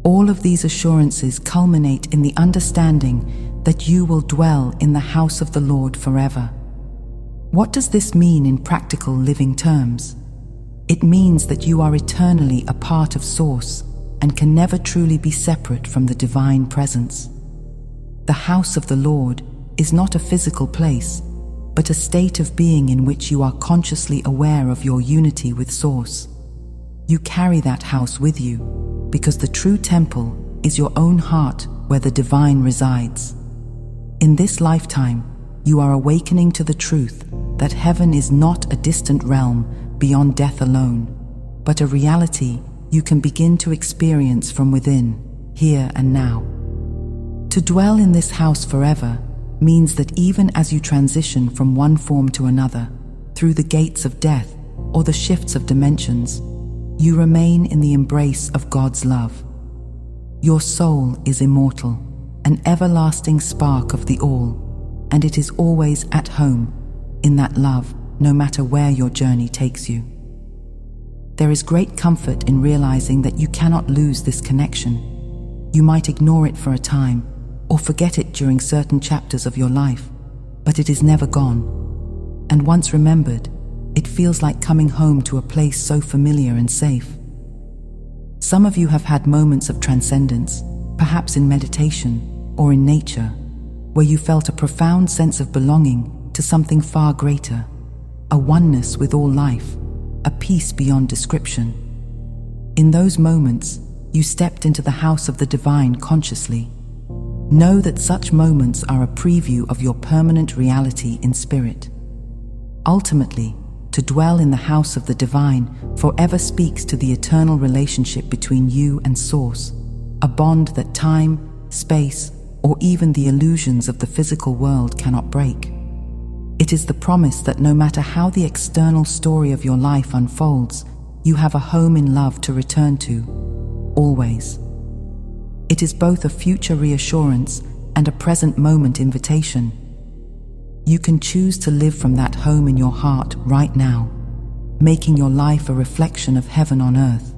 All of these assurances culminate in the understanding that you will dwell in the house of the Lord forever. What does this mean in practical living terms? It means that you are eternally a part of Source and can never truly be separate from the divine presence. The house of the Lord is not a physical place, but a state of being in which you are consciously aware of your unity with Source. You carry that house with you, because the true temple is your own heart where the divine resides. In this lifetime, you are awakening to the truth that heaven is not a distant realm beyond death alone, but a reality you can begin to experience from within, here and now. To dwell in this house forever means that even as you transition from one form to another, through the gates of death or the shifts of dimensions, you remain in the embrace of God's love. Your soul is immortal, an everlasting spark of the all, and it is always at home in that love, no matter where your journey takes you. There is great comfort in realizing that you cannot lose this connection. You might ignore it for a time, or forget it during certain chapters of your life, but it is never gone. And once remembered, it feels like coming home to a place so familiar and safe. Some of you have had moments of transcendence, perhaps in meditation or in nature, where you felt a profound sense of belonging to something far greater, a oneness with all life, a peace beyond description. In those moments, you stepped into the house of the divine consciously. Know that such moments are a preview of your permanent reality in spirit. Ultimately, to dwell in the house of the divine forever speaks to the eternal relationship between you and Source, a bond that time, space, or even the illusions of the physical world cannot break. It is the promise that no matter how the external story of your life unfolds, you have a home in love to return to, always. It is both a future reassurance and a present moment invitation. You can choose to live from that home in your heart right now, making your life a reflection of heaven on earth.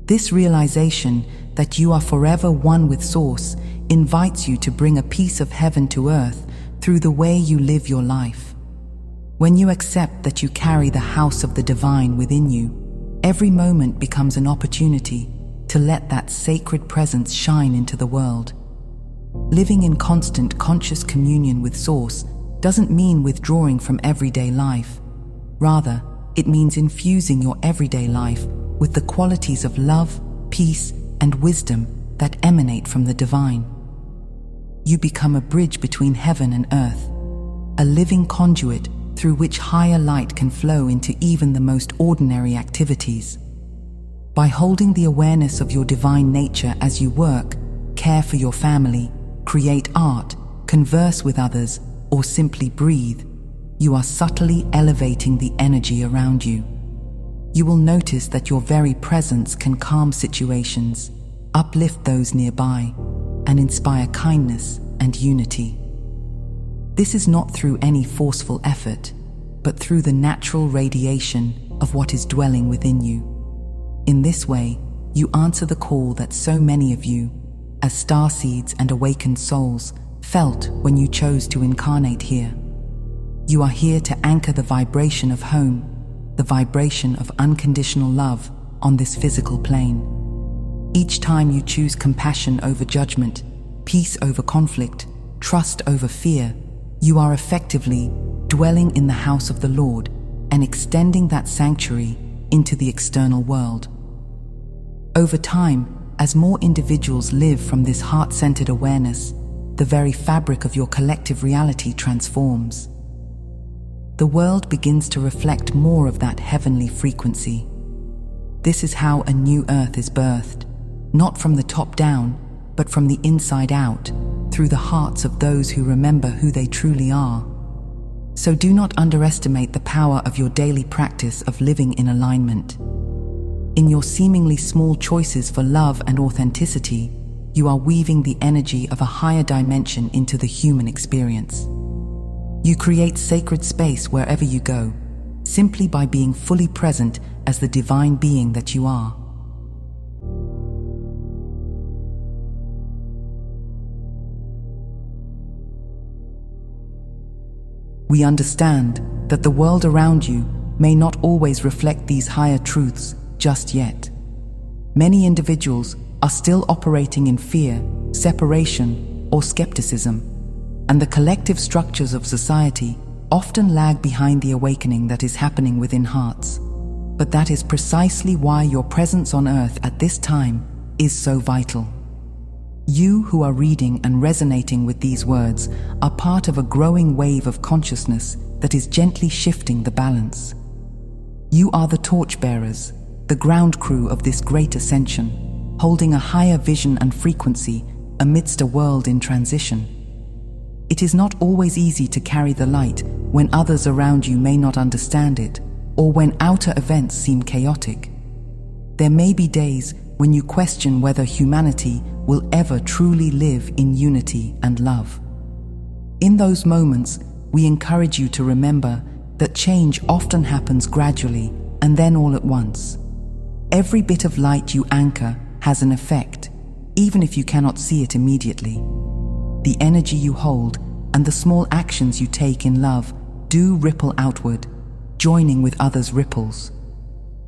This realization that you are forever one with Source invites you to bring a piece of heaven to earth through the way you live your life. When you accept that you carry the house of the divine within you, every moment becomes an opportunity to let that sacred presence shine into the world. Living in constant conscious communion with Source doesn't mean withdrawing from everyday life. Rather, it means infusing your everyday life with the qualities of love, peace, and wisdom that emanate from the divine. You become a bridge between heaven and earth, a living conduit through which higher light can flow into even the most ordinary activities. By holding the awareness of your divine nature as you work, care for your family, create art, converse with others, or simply breathe, you are subtly elevating the energy around you. You will notice that your very presence can calm situations, uplift those nearby, and inspire kindness and unity. This is not through any forceful effort, but through the natural radiation of what is dwelling within you. In this way, you answer the call that so many of you, as starseeds and awakened souls, felt when you chose to incarnate here. You are here to anchor the vibration of home, the vibration of unconditional love on this physical plane. Each time you choose compassion over judgment, peace over conflict, trust over fear, you are effectively dwelling in the house of the Lord and extending that sanctuary into the external world. Over time, as more individuals live from this heart-centered awareness, the very fabric of your collective reality transforms. The world begins to reflect more of that heavenly frequency. This is how a new earth is birthed, not from the top down, but from the inside out, through the hearts of those who remember who they truly are. So do not underestimate the power of your daily practice of living in alignment. In your seemingly small choices for love and authenticity, you are weaving the energy of a higher dimension into the human experience. You create sacred space wherever you go, simply by being fully present as the divine being that you are. We understand that the world around you may not always reflect these higher truths just yet. Many individuals are still operating in fear, separation, or skepticism, and the collective structures of society often lag behind the awakening that is happening within hearts. But that is precisely why your presence on earth at this time is so vital. You who are reading and resonating with these words are part of a growing wave of consciousness that is gently shifting the balance. You are the torchbearers, the ground crew of this great ascension, holding a higher vision and frequency amidst a world in transition. It is not always easy to carry the light when others around you may not understand it, or when outer events seem chaotic. There may be days when you question whether humanity will ever truly live in unity and love. In those moments, we encourage you to remember that change often happens gradually and then all at once. Every bit of light you anchor has an effect, even if you cannot see it immediately. The energy you hold and the small actions you take in love do ripple outward, joining with others' ripples.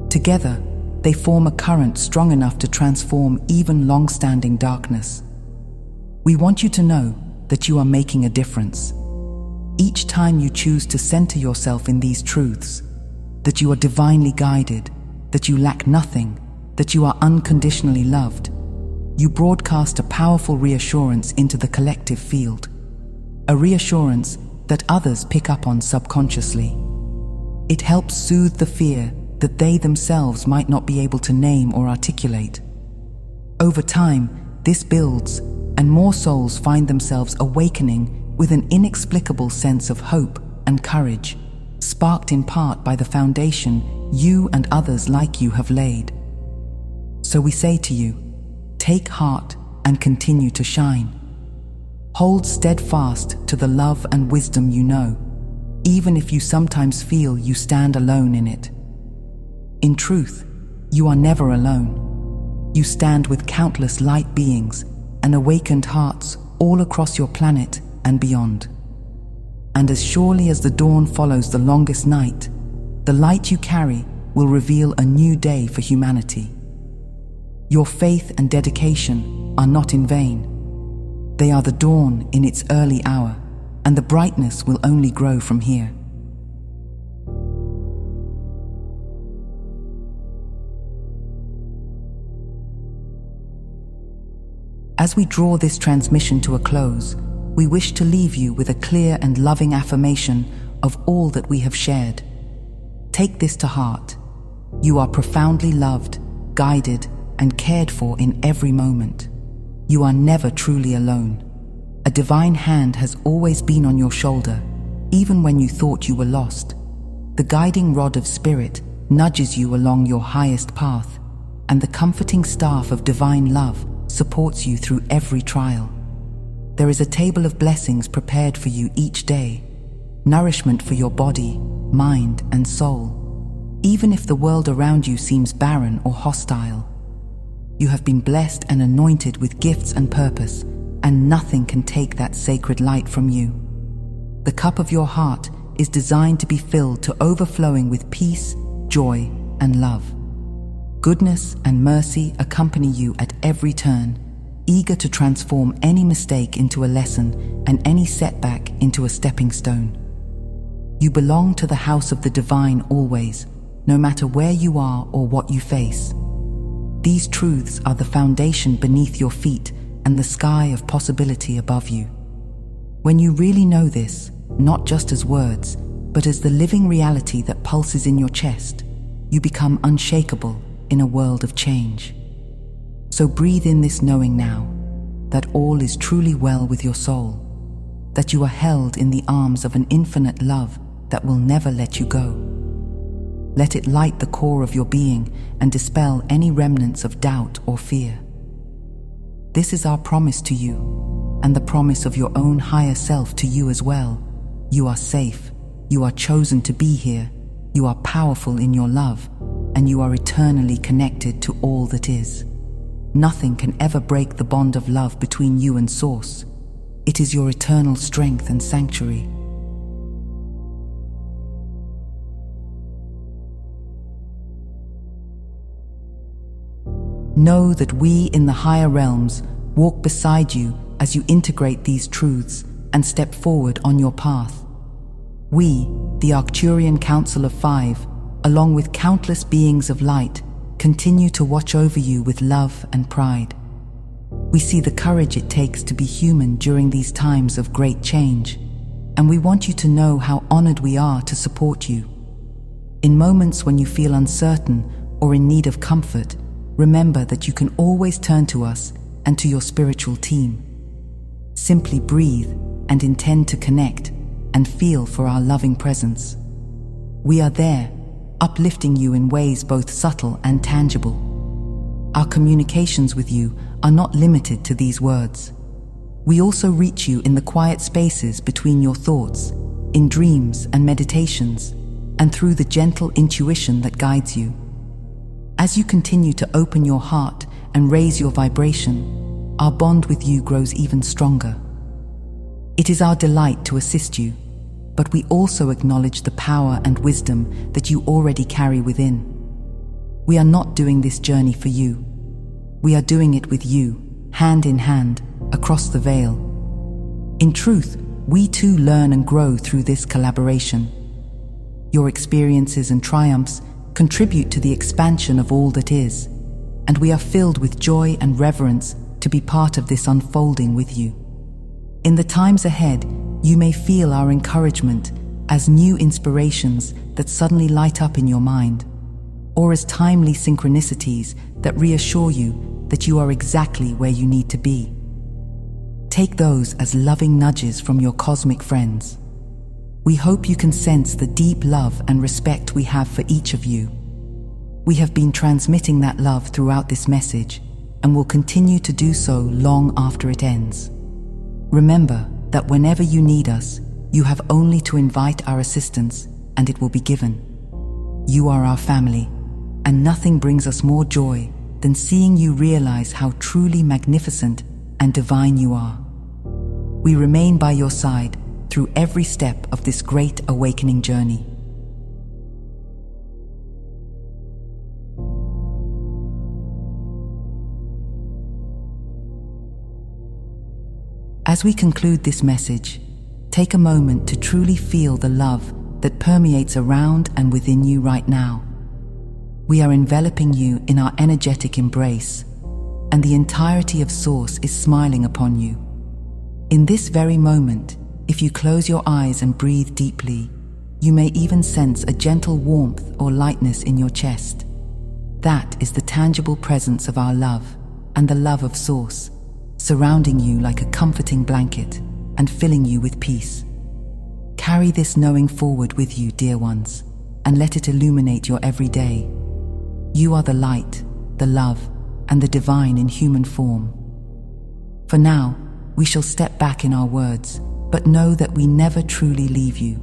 Together, they form a current strong enough to transform even long-standing darkness. We want you to know that you are making a difference. Each time you choose to center yourself in these truths, that you are divinely guided, that you lack nothing, that you are unconditionally loved, you broadcast a powerful reassurance into the collective field. A reassurance that others pick up on subconsciously. It helps soothe the fear that they themselves might not be able to name or articulate. Over time, this builds, and more souls find themselves awakening with an inexplicable sense of hope and courage, sparked in part by the foundation you and others like you have laid. So we say to you, take heart and continue to shine. Hold steadfast to the love and wisdom you know, even if you sometimes feel you stand alone in it. In truth, you are never alone. You stand with countless light beings and awakened hearts all across your planet and beyond. And as surely as the dawn follows the longest night, the light you carry will reveal a new day for humanity. Your faith and dedication are not in vain. They are the dawn in its early hour, and the brightness will only grow from here. As we draw this transmission to a close, we wish to leave you with a clear and loving affirmation of all that we have shared. Take this to heart. You are profoundly loved, guided, and cared for in every moment. You are never truly alone. A divine hand has always been on your shoulder, even when you thought you were lost. The guiding rod of spirit nudges you along your highest path, and the comforting staff of divine love supports you through every trial. There is a table of blessings prepared for you each day, nourishment for your body, mind, and soul. Even if the world around you seems barren or hostile, you have been blessed and anointed with gifts and purpose, and nothing can take that sacred light from you. The cup of your heart is designed to be filled to overflowing with peace, joy, and love. Goodness and mercy accompany you at every turn, eager to transform any mistake into a lesson and any setback into a stepping stone. You belong to the house of the divine always, no matter where you are or what you face. These truths are the foundation beneath your feet and the sky of possibility above you. When you really know this, not just as words, but as the living reality that pulses in your chest, you become unshakable in a world of change. So breathe in this knowing now, that all is truly well with your soul, that you are held in the arms of an infinite love that will never let you go. Let it light the core of your being and dispel any remnants of doubt or fear. This is our promise to you, and the promise of your own higher self to you as well, You are safe. You are chosen to be here. You are powerful in your love, and you are eternally connected to all that is. Nothing can ever break the bond of love between you and Source. It is your eternal strength and sanctuary. Know that we in the higher realms walk beside you as you integrate these truths and step forward on your path. We, the Arcturian Council of Five, along with countless beings of light, continue to watch over you with love and pride. We see the courage it takes to be human during these times of great change, and we want you to know how honored we are to support you. In moments when you feel uncertain or in need of comfort, remember that you can always turn to us and to your spiritual team. Simply breathe and intend to connect and feel for our loving presence. We are there, uplifting you in ways both subtle and tangible. Our communications with you are not limited to these words. We also reach you in the quiet spaces between your thoughts, in dreams and meditations, and through the gentle intuition that guides you. As you continue to open your heart and raise your vibration, our bond with you grows even stronger. It is our delight to assist you, but we also acknowledge the power and wisdom that you already carry within. We are not doing this journey for you. We are doing it with you, hand in hand, across the veil. In truth, we too learn and grow through this collaboration. Your experiences and triumphs contribute to the expansion of all that is, and we are filled with joy and reverence to be part of this unfolding with you. In the times ahead, you may feel our encouragement as new inspirations that suddenly light up in your mind, or as timely synchronicities that reassure you that you are exactly where you need to be. Take those as loving nudges from your cosmic friends. We hope you can sense the deep love and respect we have for each of you. We have been transmitting that love throughout this message and will continue to do so long after it ends. Remember that whenever you need us, you have only to invite our assistance and it will be given. You are our family, and nothing brings us more joy than seeing you realize how truly magnificent and divine you are. We remain by your side through every step of this great awakening journey. As we conclude this message, take a moment to truly feel the love that permeates around and within you right now. We are enveloping you in our energetic embrace, and the entirety of Source is smiling upon you. In this very moment, if you close your eyes and breathe deeply, you may even sense a gentle warmth or lightness in your chest. That is the tangible presence of our love and the love of Source, surrounding you like a comforting blanket and filling you with peace. Carry this knowing forward with you, dear ones, and let it illuminate your every day. You are the light, the love, and the divine in human form. For now, we shall step back in our words, but know that we never truly leave you.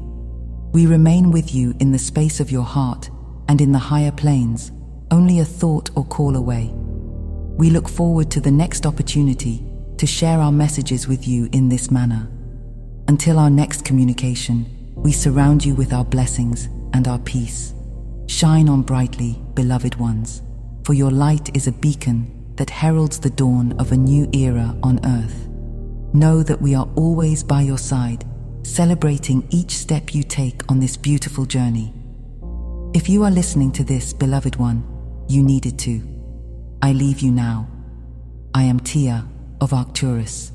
We remain with you in the space of your heart and in the higher planes, only a thought or call away. We look forward to the next opportunity to share our messages with you in this manner. Until our next communication, we surround you with our blessings and our peace. Shine on brightly, beloved ones, for your light is a beacon that heralds the dawn of a new era on earth. Know that we are always by your side, celebrating each step you take on this beautiful journey. If you are listening to this, beloved one, you needed to. I leave you now. I am Tia of Arcturus.